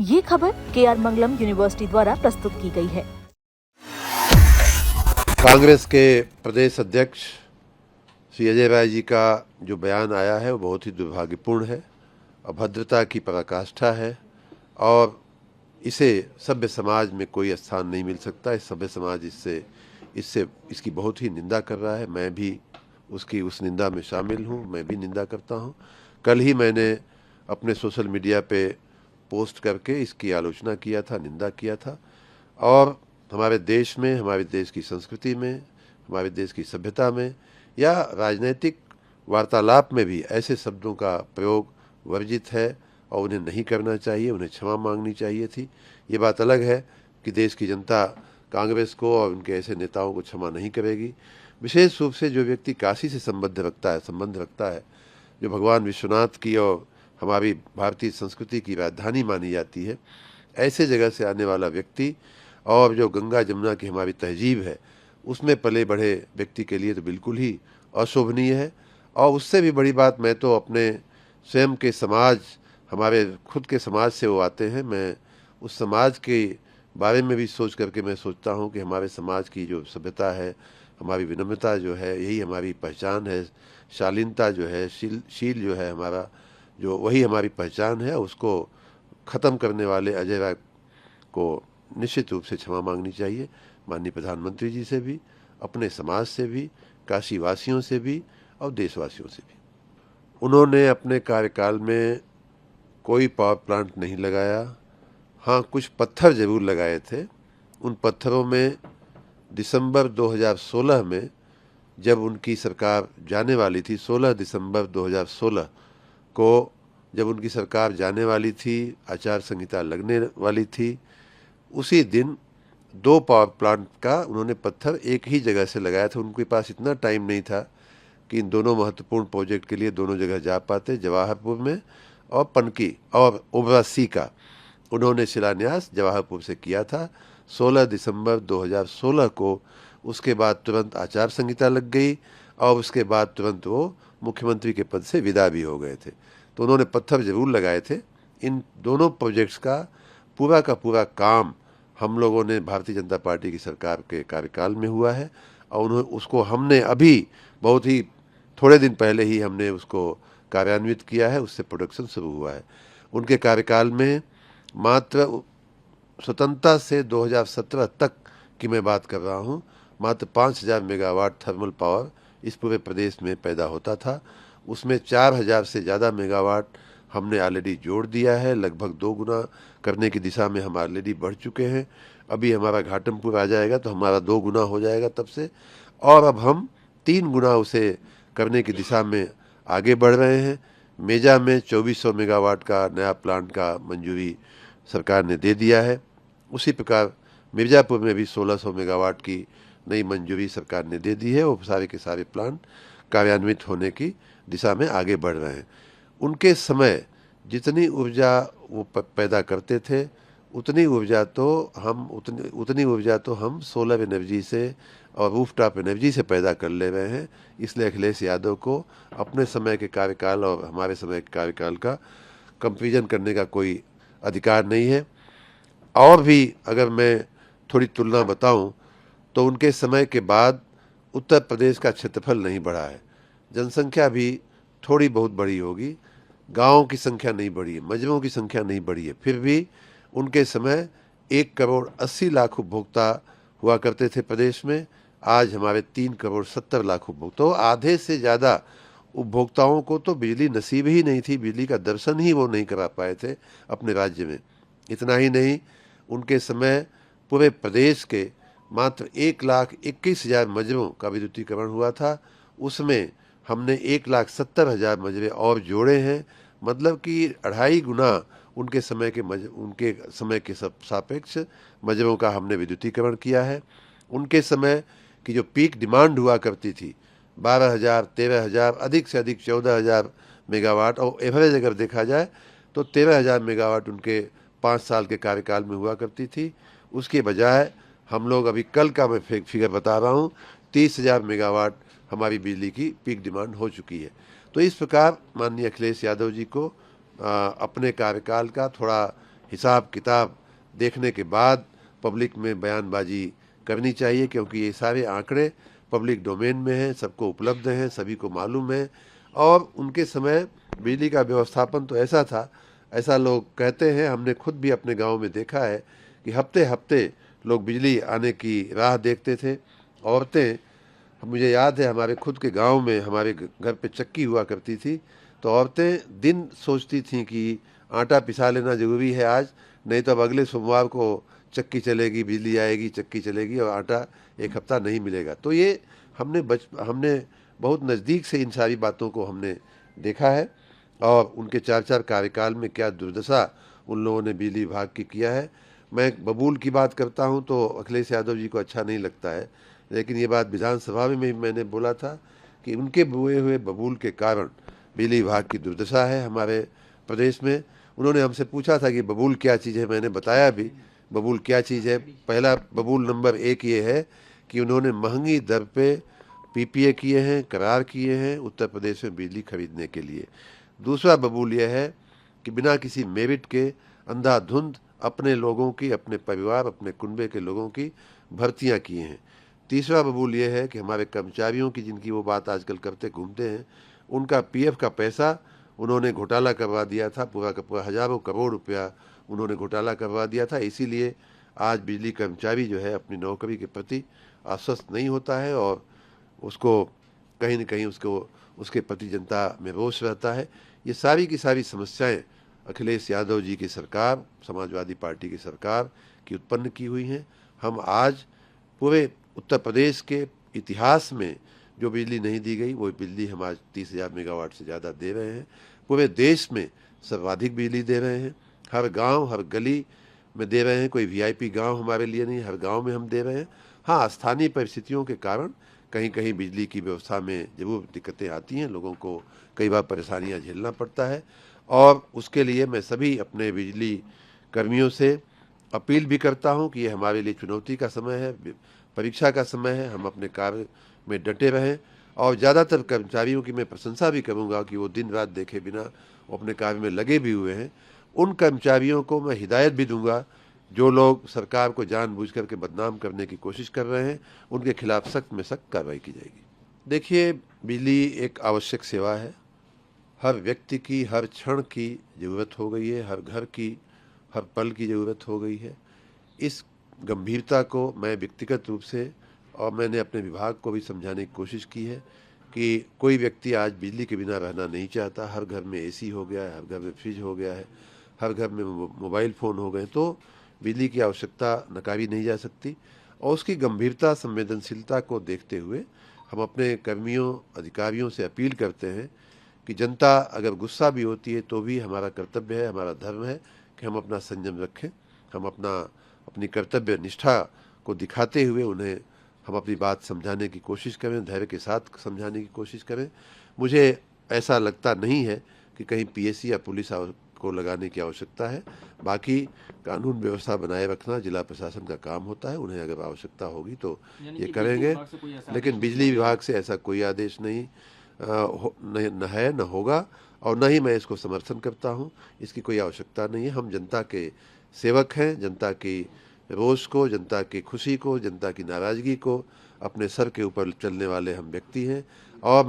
ये खबर KR मंगलम university द्वारा प्रस्तुत की गई है। कांग्रेस के प्रदेश अध्यक्ष श्री अजय राय जी का जो बयान आया है वो बहुत ही दुर्भाग्यपूर्ण है, अभद्रता की पराकाष्ठा है और इसे सभ्य समाज में कोई स्थान नहीं मिल सकता। इस सभ्य समाज इसकी बहुत ही निंदा कर रहा है। मैं भी उस निंदा में शामिल हूँ, मैं भी निंदा करता हूँ। कल ही मैंने अपने सोशल मीडिया पे पोस्ट करके इसकी आलोचना किया था, निंदा किया था और हमारे देश में, हमारे देश की संस्कृति में, हमारे देश की सभ्यता में या राजनीतिक वार्तालाप में भी ऐसे शब्दों का प्रयोग वर्जित है और उन्हें नहीं करना चाहिए, उन्हें क्षमा मांगनी चाहिए थी। ये बात अलग है कि देश की जनता कांग्रेस को और उनके ऐसे नेताओं को क्षमा नहीं करेगी। विशेष रूप से जो व्यक्ति काशी से संबंध रखता है, जो भगवान विश्वनाथ की और हमारी भारतीय संस्कृति की राजधानी मानी जाती है, ऐसे जगह से आने वाला व्यक्ति और जो गंगा जमुना की हमारी तहजीब है उसमें पले बढ़े व्यक्ति के लिए तो बिल्कुल ही अशोभनीय है। और उससे भी बड़ी बात, मैं तो अपने स्वयं के समाज, हमारे खुद के समाज से वो आते हैं, मैं उस समाज के बारे में भी सोच करके मैं सोचता हूँ कि हमारे समाज की जो सभ्यता है, हमारी विनम्रता जो है, यही हमारी पहचान है। शालीनता जो है, शील जो है हमारा, जो वही हमारी पहचान है। उसको ख़त्म करने वाले अजय राय को निश्चित रूप से क्षमा मांगनी चाहिए, माननीय प्रधानमंत्री जी से भी, अपने समाज से भी, काशी वासियों से भी और देशवासियों से भी। उन्होंने अपने कार्यकाल में कोई पावर प्लांट नहीं लगाया। हाँ, कुछ पत्थर जरूर लगाए थे। उन पत्थरों में दिसंबर 2016 में जब उनकी सरकार जाने वाली थी, 16 दिसंबर 2016 को जब उनकी सरकार जाने वाली थी, आचार संहिता लगने वाली थी, उसी दिन 2 पावर प्लांट का उन्होंने पत्थर एक ही जगह से लगाया था। उनके पास इतना टाइम नहीं था कि इन दोनों महत्वपूर्ण प्रोजेक्ट के लिए दोनों जगह जा पाते, जवाहरपुर में और पनकी और ओबरा सी का उन्होंने शिलान्यास जवाहरपुर से किया था 16 दिसंबर 2016 को। उसके बाद तुरंत आचार संहिता लग गई और उसके बाद तुरंत वो मुख्यमंत्री के पद से विदा भी हो गए थे। तो उन्होंने पत्थर जरूर लगाए थे। इन दोनों प्रोजेक्ट्स का पूरा काम हम लोगों ने भारतीय जनता पार्टी की सरकार के कार्यकाल में हुआ है और उसको हमने अभी बहुत ही थोड़े दिन पहले ही हमने उसको कार्यान्वित किया है, उससे प्रोडक्शन शुरू हुआ है। उनके कार्यकाल में मात्र स्वतंत्रता से 2017 तक की मैं बात कर रहा हूँ, मात्र 5000 मेगावाट थर्मल पावर इस पूरे प्रदेश में पैदा होता था। उसमें 4000 से ज़्यादा मेगावाट हमने ऑलरेडी जोड़ दिया है। लगभग 2 गुना करने की दिशा में हम ऑलरेडी बढ़ चुके हैं। अभी हमारा घाटमपुर आ जाएगा तो हमारा 2 गुना हो जाएगा तब से, और अब हम 3 गुना उसे करने की दिशा में आगे बढ़ रहे हैं। मेजा में 2400 मेगावाट का नया प्लांट का मंजूरी सरकार ने दे दिया है। उसी प्रकार मिर्ज़ापुर में भी 1600 मेगावाट की नई मंजूरी सरकार ने दे दी है। वो सारे के सारे प्लांट कार्यान्वित होने की दिशा में आगे बढ़ रहे हैं। उनके समय जितनी ऊर्जा वो पैदा करते थे उतनी ऊर्जा तो हम सोलर एनर्जी से और रूफटॉप एनर्जी से पैदा कर ले रहे हैं। इसलिए अखिलेश यादव को अपने समय के कार्यकाल और हमारे समय के कार्यकाल का कंपैरिजन करने का कोई अधिकार नहीं है। और भी अगर मैं थोड़ी तुलना बताऊं तो उनके समय के बाद उत्तर प्रदेश का क्षेत्रफल नहीं बढ़ा है, जनसंख्या भी थोड़ी बहुत बढ़ी होगी, गाँव की संख्या नहीं बढ़ी है, मजरों की संख्या नहीं बढ़ी है। फिर भी उनके समय 1,80,00,000 उपभोक्ता हुआ करते थे प्रदेश में। आज हमारे 3,70,00,000 उपभोक्ता, आधे से ज़्यादा उपभोक्ताओं को तो बिजली नसीब ही नहीं थी, बिजली का दर्शन ही वो नहीं करा पाए थे अपने राज्य में। इतना ही नहीं, उनके समय पूरे प्रदेश के मात्र 1,21,000 मजरों का विद्युतीकरण हुआ था। उसमें हमने 1,70,000 मजरे और जोड़े हैं, मतलब कि 2.5 गुना उनके समय के सापेक्ष मजरों का हमने विद्युतीकरण किया है। उनके समय की जो पीक डिमांड हुआ करती थी 12,000, 13,000, अधिक से अधिक 14,000 मेगावाट, और एवरेज अगर देखा जाए तो 13,000 मेगावाट उनके 5 साल के कार्यकाल में हुआ करती थी। उसके बजाय हम लोग अभी कल का मैं फिगर बता रहा हूँ, 30,000 मेगावाट हमारी बिजली की पीक डिमांड हो चुकी है। तो इस प्रकार माननीय अखिलेश यादव जी को अपने कार्यकाल का थोड़ा हिसाब किताब देखने के बाद पब्लिक में बयानबाजी करनी चाहिए, क्योंकि ये सारे आंकड़े पब्लिक डोमेन में हैं, सबको उपलब्ध हैं, सभी को मालूम है। और उनके समय बिजली का व्यवस्थापन तो ऐसा था, ऐसा लोग कहते हैं, हमने खुद भी अपने गांव में देखा है कि हफ्ते हफ्ते लोग बिजली आने की राह देखते थे। औरतें, मुझे याद है हमारे खुद के गांव में हमारे घर पे चक्की हुआ करती थी, तो औरतें दिन सोचती थीं कि आटा पिसा लेना ज़रूरी है आज, नहीं तो अब अगले सोमवार को चक्की चलेगी, बिजली आएगी, चक्की चलेगी और आटा एक हफ्ता नहीं मिलेगा। तो ये हमने बहुत नज़दीक से इन सारी बातों को हमने देखा है, और उनके 4-4 कार्यकाल में क्या दुर्दशा उन लोगों ने बिजली विभाग की किया है। मैं बबूल की बात करता हूं तो अखिलेश यादव जी को अच्छा नहीं लगता है, लेकिन ये बात विधानसभा में मैंने बोला था कि उनके बोए हुए बबूल के कारण बिजली विभाग की दुर्दशा है हमारे प्रदेश में। उन्होंने हमसे पूछा था कि बबूल क्या चीज़ है, मैंने बताया भी बबूल क्या चीज़ है। पहला बबूल नंबर 1 ये है कि उन्होंने महंगी दर पे पीपीए किए हैं, करार किए हैं उत्तर प्रदेश में बिजली खरीदने के लिए। दूसरा बबूल यह है कि बिना किसी मेरिट के अंधाधुंध अपने लोगों की, अपने परिवार, अपने कुनबे के लोगों की भर्तियां किए हैं। तीसरा बबूल यह है कि हमारे कर्मचारियों की, जिनकी वो बात आजकल करते घूमते हैं, उनका पीएफ का पैसा उन्होंने घोटाला करवा दिया था, पूरा का पूरा हज़ारों करोड़ रुपया उन्होंने घोटाला करवा दिया था। इसीलिए आज बिजली कर्मचारी जो है अपनी नौकरी के प्रति आश्वस्त नहीं होता है, और उसको कहीं न कहीं उसके प्रति जनता में रोष रहता है। ये सारी की सारी समस्याएं अखिलेश यादव जी की सरकार, समाजवादी पार्टी की सरकार की उत्पन्न की हुई हैं। हम आज पूरे उत्तर प्रदेश के इतिहास में जो बिजली नहीं दी गई, वो बिजली हम आज 30,000 मेगावाट से ज़्यादा दे रहे हैं। पूरे देश में सर्वाधिक बिजली दे रहे हैं, हर गांव, हर गली में दे रहे हैं। कोई वीआईपी गांव हमारे लिए नहीं, हर गांव में हम दे रहे हैं। हाँ, स्थानीय परिस्थितियों के कारण कहीं कहीं बिजली की व्यवस्था में जरूर दिक्कतें आती हैं, लोगों को कई बार परेशानियां झेलना पड़ता है, और उसके लिए मैं सभी अपने बिजली कर्मियों से अपील भी करता हूं कि ये हमारे लिए चुनौती का समय है, परीक्षा का समय है। हम अपने कार्य में डटे रहें, और ज़्यादातर कर्मचारियों की मैं प्रशंसा भी करूंगा कि वो दिन रात देखे बिना वो अपने कार्य में लगे भी हुए हैं। उन कर्मचारियों को मैं हिदायत भी दूंगा जो लोग सरकार को जानबूझ करके बदनाम करने की कोशिश कर रहे हैं, उनके खिलाफ सख्त में सख्त कार्रवाई की जाएगी। देखिए, बिजली एक आवश्यक सेवा है, हर व्यक्ति की हर क्षण की ज़रूरत हो गई है, हर घर की हर पल की ज़रूरत हो गई है। इस गंभीरता को मैं व्यक्तिगत रूप से, और मैंने अपने विभाग को भी समझाने की कोशिश की है कि कोई व्यक्ति आज बिजली के बिना रहना नहीं चाहता। हर घर में एसी हो गया है, हर घर में फ्रिज हो गया है, हर घर में मोबाइल फ़ोन हो गए, तो बिजली की आवश्यकता नकारी नहीं जा सकती। और उसकी गंभीरता, संवेदनशीलता को देखते हुए हम अपने कर्मियों, अधिकारियों से अपील करते हैं कि जनता अगर गुस्सा भी होती है तो भी हमारा कर्तव्य है, हमारा धर्म है कि हम अपना संयम रखें, हम अपनी कर्तव्य निष्ठा को दिखाते हुए उन्हें हम अपनी बात समझाने की कोशिश करें, धैर्य के साथ समझाने की कोशिश करें। मुझे ऐसा लगता नहीं है कि कहीं पीएसी या पुलिस को लगाने की आवश्यकता है। बाकी कानून व्यवस्था बनाए रखना जिला प्रशासन का काम होता है, उन्हें अगर आवश्यकता होगी तो ये करेंगे, लेकिन बिजली विभाग से ऐसा कोई आदेश नहीं न है, न होगा, और न ही मैं इसको समर्थन करता हूँ। इसकी कोई आवश्यकता नहीं है। हम जनता के सेवक हैं, जनता की रोष को, जनता की खुशी को, जनता की नाराज़गी को अपने सर के ऊपर चलने वाले हम व्यक्ति हैं। और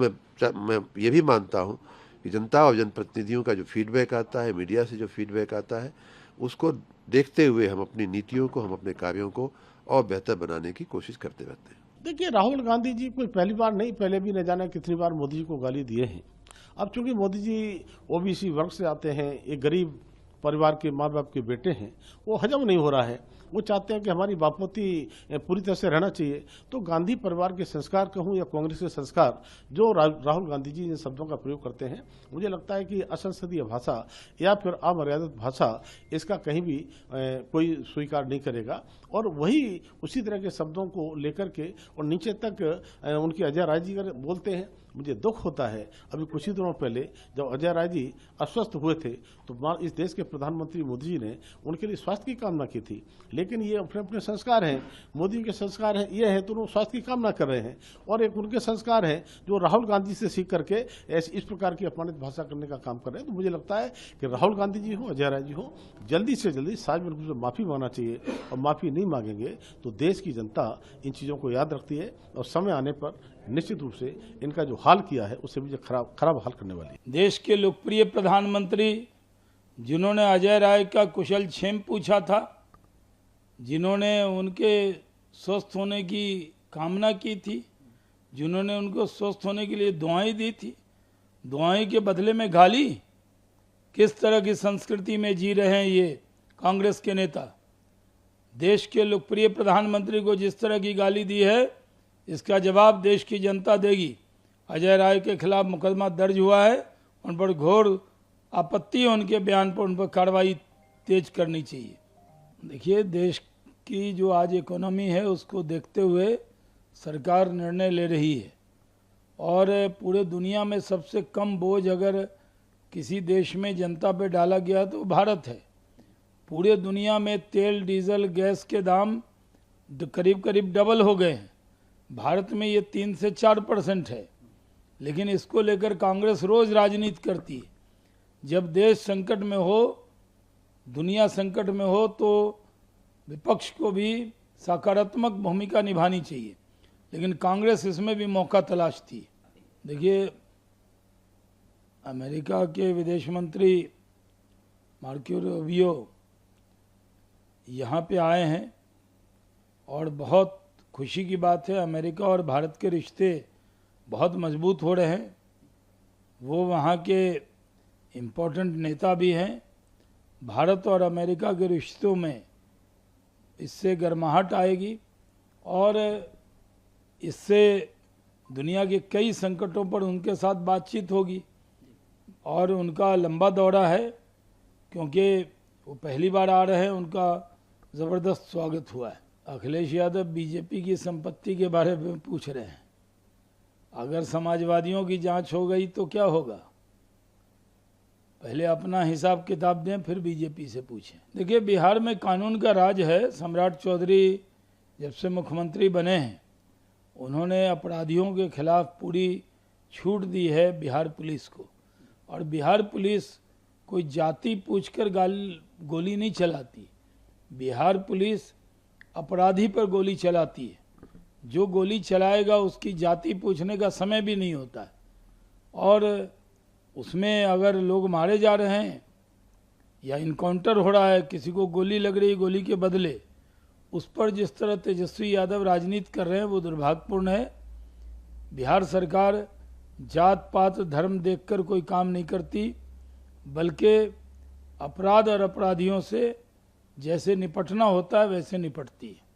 मैं ये भी मानता हूँ कि जनता और जनप्रतिनिधियों का जो फीडबैक आता है, मीडिया से जो फीडबैक आता है, उसको देखते हुए हम अपनी नीतियों को, हम अपने कार्यों को और बेहतर बनाने की कोशिश करते रहते हैं। देखिए, राहुल गांधी जी कोई पहली बार नहीं, पहले भी न जाने कितनी बार मोदी जी को गाली दिए हैं। अब चूंकि मोदी जी ओबीसी वर्ग से आते हैं, एक गरीब परिवार के माँ बाप के बेटे हैं, वो हजम नहीं हो रहा है। वो चाहते हैं कि हमारी बापमती पूरी तरह से रहना चाहिए। तो गांधी परिवार के संस्कार कहूँ या कांग्रेस के संस्कार, जो राहुल गांधी जी इन शब्दों का प्रयोग करते हैं, मुझे लगता है कि असंसदीय भाषा या फिर अमर्यादित भाषा, इसका कहीं भी कोई स्वीकार नहीं करेगा। और वही उसी तरह के शब्दों को लेकर के और नीचे तक उनकी अजय राय जी बोलते हैं, मुझे दुख होता है, अभी कुछ ही दिनों पहले जब अजय राय जी अस्वस्थ हुए थे तो इस देश के प्रधानमंत्री मोदी जी ने उनके लिए स्वास्थ्य की कामना की थी। लेकिन ये अपने अपने संस्कार हैं, मोदी के संस्कार हैं, ये है तो वो स्वास्थ्य की कामना कर रहे हैं। और एक उनके संस्कार है जो राहुल गांधी से सीख करके इस प्रकार की अपमानित भाषा करने का काम कर रहे हैं। तो मुझे लगता है कि राहुल गांधी जी हो, अजय राय जी हो, जल्दी से जल्दी सार्वजनिक रूप से माफी मांगना चाहिए। और माफी नहीं मांगेंगे तो देश की जनता इन चीज़ों को याद रखती है और समय आने पर निश्चित रूप से इनका जो हाल किया है उससे भी खराब हाल करने वाली है। देश के लोकप्रिय प्रधानमंत्री जिन्होंने अजय राय का कुशल क्षेम पूछा था, जिन्होंने उनके स्वस्थ होने की कामना की थी, जिन्होंने उनको स्वस्थ होने के लिए दुआएं दी थी, दुआएं के बदले में गाली, किस तरह की संस्कृति में जी रहे हैं ये कांग्रेस के नेता। देश के लोकप्रिय प्रधानमंत्री को जिस तरह की गाली दी है इसका जवाब देश की जनता देगी। अजय राय के खिलाफ मुकदमा दर्ज हुआ है, उन पर घोर आपत्ति है उनके बयान पर, उन पर कार्रवाई तेज करनी चाहिए। देखिए, देश की जो आज इकोनॉमी है उसको देखते हुए सरकार निर्णय ले रही है और पूरे दुनिया में सबसे कम बोझ अगर किसी देश में जनता पे डाला गया तो भारत है। पूरे दुनिया में तेल, डीजल, गैस के दाम करीब करीब डबल हो गए हैं। भारत में ये 3 से 4% है, लेकिन इसको लेकर कांग्रेस रोज राजनीति करती है। जब देश संकट में हो, दुनिया संकट में हो, तो विपक्ष को भी सकारात्मक भूमिका निभानी चाहिए, लेकिन कांग्रेस इसमें भी मौका तलाशती है। देखिए, अमेरिका के विदेश मंत्री मार्को रूबियो यहाँ पे आए हैं और बहुत खुशी की बात है, अमेरिका और भारत के रिश्ते बहुत मजबूत हो रहे हैं। वो वहाँ के इम्पोर्टेंट नेता भी हैं। भारत और अमेरिका के रिश्तों में इससे गर्माहट आएगी और इससे दुनिया के कई संकटों पर उनके साथ बातचीत होगी। और उनका लंबा दौरा है, क्योंकि वो पहली बार आ रहे हैं, उनका ज़बरदस्त स्वागत हुआ है। अखिलेश यादव बीजेपी की संपत्ति के बारे में पूछ रहे हैं। अगर समाजवादियों की जांच हो गई तो क्या होगा? पहले अपना हिसाब किताब दें, फिर बीजेपी से पूछें। देखिए, बिहार में कानून का राज है। सम्राट चौधरी जब से मुख्यमंत्री बने हैं, उन्होंने अपराधियों के खिलाफ पूरी छूट दी है बिहार पुलिस को। और बिहार पुलिस कोई जाति पूछकर गोली नहीं चलाती। बिहार पुलिस अपराधी पर गोली चलाती है। जो गोली चलाएगा उसकी जाति पूछने का समय भी नहीं होता है। और उसमें अगर लोग मारे जा रहे हैं या इनकाउंटर हो रहा है, किसी को गोली लग रही, गोली के बदले, उस पर जिस तरह तेजस्वी यादव राजनीति कर रहे हैं वो दुर्भाग्यपूर्ण है। बिहार सरकार जात पात धर्म देखकर कोई काम नहीं करती, बल्कि अपराध और अपराधियों से जैसे निपटना होता है वैसे निपटती है।